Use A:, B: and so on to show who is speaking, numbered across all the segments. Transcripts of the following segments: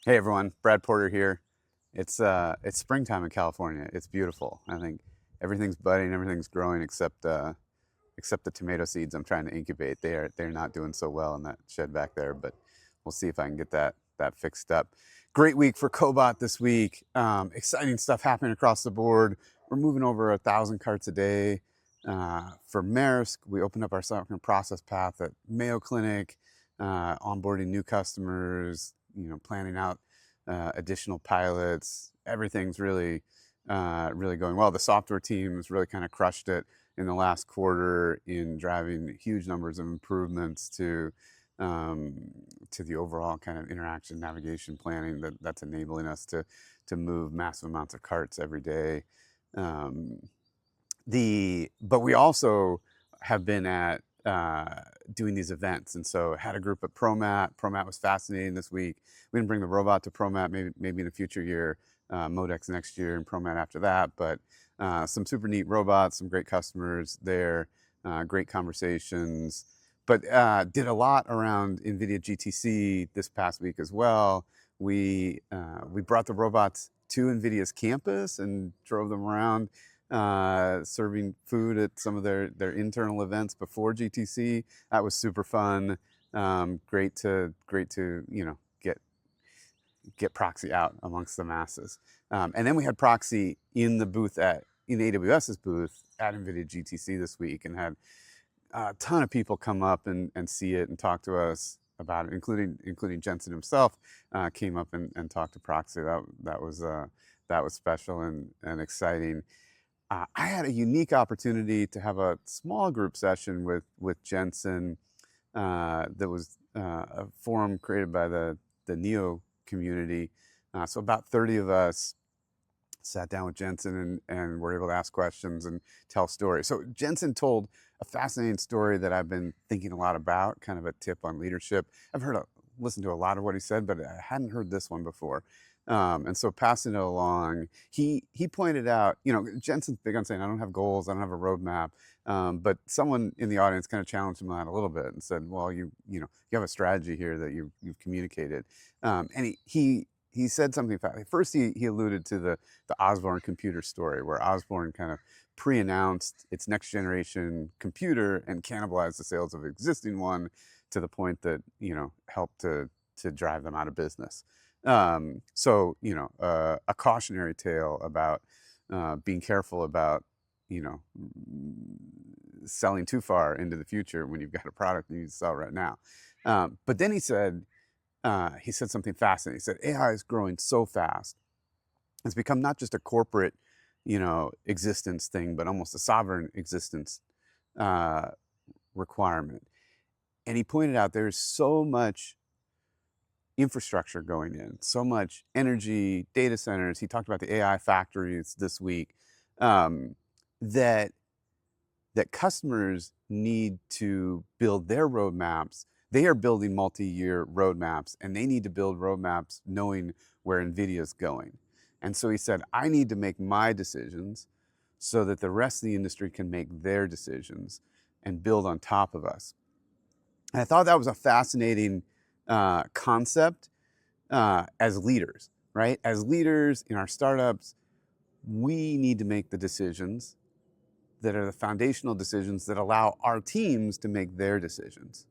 A: Hey everyone, Brad Porter here. It's springtime in California. It's beautiful. I think everything's budding, everything's growing except the tomato seeds I'm trying to incubate. They're not doing so well in that shed back there, but we'll see if I can get that fixed up. Great week for Cobot this week. Exciting stuff happening across the board. We're moving over 1,000 carts a day. For Maersk, we opened up our software process path at Mayo Clinic, onboarding new customers, planning out additional pilots. Everything's really going well. The software teams really kind of crushed it in the last quarter in driving huge numbers of improvements um, to the overall kind of interaction navigation planning that's enabling us to move massive amounts of carts every day. Um, but we also have been at doing these events, and so had a group at ProMat. ProMat was fascinating this week. We didn't bring the robot to ProMat, maybe in a future year, Modex next year, and ProMat after that. But some super neat robots, some great customers there, great conversations. But did a lot around NVIDIA GTC this past week as well. We brought the robots to NVIDIA's campus and drove them around serving food at some of their internal events before GTC. That was super fun. Great to get Proxy out amongst the masses. And then we had Proxy in the booth in AWS's booth at NVIDIA GTC this week, and had a ton of people come up and see it and talk to us about it, including Jensen himself. Came up and talked to Proxy. That was special and exciting. I had a unique opportunity to have a small group session with Jensen. That was a forum created by the Neo community. So about 30 of us sat down with Jensen and were able to ask questions and tell stories. So Jensen told a fascinating story that I've been thinking a lot about, kind of a tip on leadership. I've listened to a lot of what he said, but I hadn't heard this one before. And so passing it along, he pointed out, Jensen's big on saying, I don't have goals, I don't have a roadmap. But someone in the audience kind of challenged him on that a little bit and said, well, you have a strategy here that you've communicated. And he said something. First, he alluded to the Osborne computer story, where Osborne kind of pre-announced its next generation computer and cannibalized the sales of the existing one to the point that helped to drive them out of business. A cautionary tale about being careful about selling too far into the future when you've got a product you need to sell right now. But then he said something fascinating. He said AI is growing so fast; it's become not just a corporate, existence thing, but almost a sovereign existence requirement. And he pointed out there's so much infrastructure going in, so much energy, data centers. He talked about the AI factories this week, that customers need to build their roadmaps. They are building multi-year roadmaps, and they need to build roadmaps knowing where NVIDIA is going. And so he said, I need to make my decisions so that the rest of the industry can make their decisions and build on top of us. And I thought that was a fascinating concept as leaders, right? As leaders in our startups, we need to make the decisions that are the foundational decisions that allow our teams to make their decisions.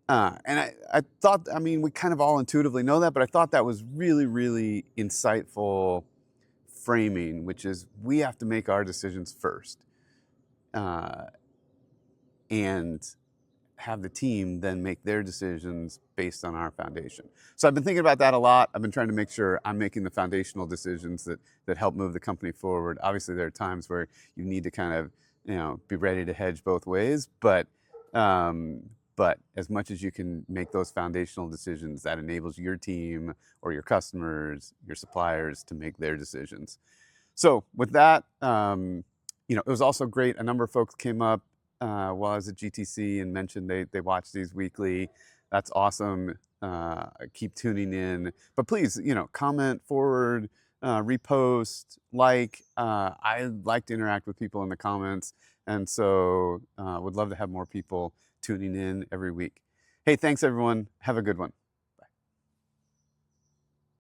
A: And I thought, we kind of all intuitively know that, but I thought that was really, really insightful framing, which is we have to make our decisions first, and have the team then make their decisions based on our foundation. So I've been thinking about that a lot. I've been trying to make sure I'm making the foundational decisions that help move the company forward. Obviously, there are times where you need to kind of be ready to hedge both ways, but as much as you can make those foundational decisions, that enables your team or your customers, your suppliers to make their decisions. So with that, it was also great. A number of folks came up while I was at GTC and mentioned they watch these weekly. That's awesome. Keep tuning in. But please, comment, forward, repost, like. I like to interact with people in the comments, and so would love to have more people tuning in every week. Hey, thanks everyone. Have a good one.